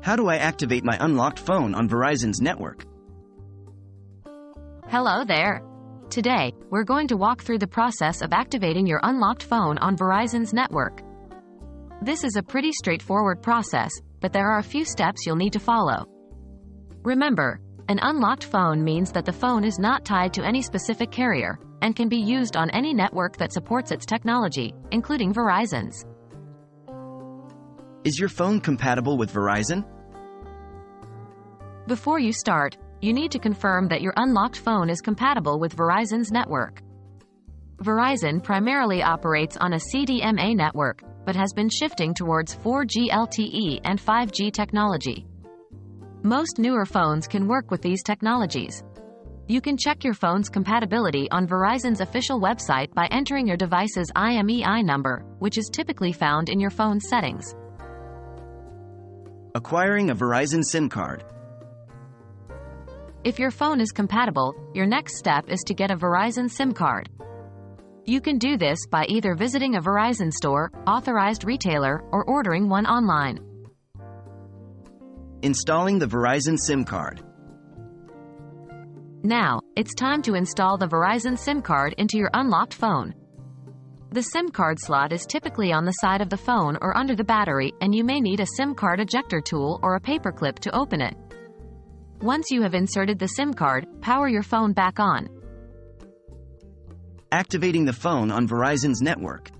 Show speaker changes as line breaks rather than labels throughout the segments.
How do I activate my unlocked phone on Verizon's network?
Hello there. Today, we're going to walk through the process of activating your unlocked phone on Verizon's network. This is a pretty straightforward process, but there are a few steps you'll need to follow. Remember, an unlocked phone means that the phone is not tied to any specific carrier and can be used on any network that supports its technology, including Verizon's.
Is your phone compatible with Verizon?
Before you start, you need to confirm that your unlocked phone is compatible with Verizon's network. Verizon primarily operates on a CDMA network, but has been shifting towards 4G LTE and 5G technology. Most newer phones can work with these technologies. You can check your phone's compatibility on Verizon's official website by entering your device's IMEI number, which is typically found in your phone's settings.
Acquiring a Verizon SIM card.
If your phone is compatible, your next step is to get a Verizon SIM card. You can do this by either visiting a Verizon store, authorized retailer, or ordering one online.
Installing the Verizon SIM card.
Now, it's time to install the Verizon SIM card into your unlocked phone. The SIM card slot is typically on the side of the phone or under the battery, and you may need a SIM card ejector tool or a paperclip to open it. Once you have inserted the SIM card, power your phone back on.
Activating the phone on Verizon's network.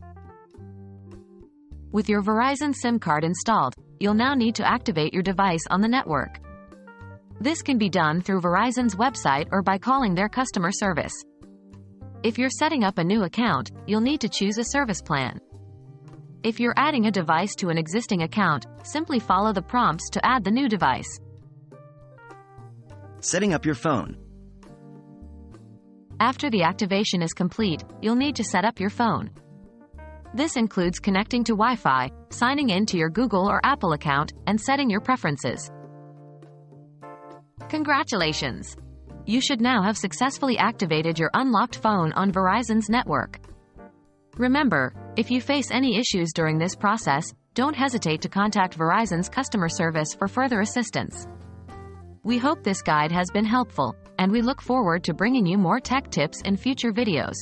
With your Verizon SIM card installed, you'll now need to activate your device on the network. This can be done through Verizon's website or by calling their customer service. If you're setting up a new account, you'll need to choose a service plan. If you're adding a device to an existing account, simply follow the prompts to add the new device.
Setting up your phone.
After the activation is complete, you'll need to set up your phone. This includes connecting to Wi-Fi, signing in to your Google or Apple account, and setting your preferences. Congratulations! You should now have successfully activated your unlocked phone on Verizon's network. Remember, if you face any issues during this process, don't hesitate to contact Verizon's customer service for further assistance. We hope this guide has been helpful, and we look forward to bringing you more tech tips in future videos.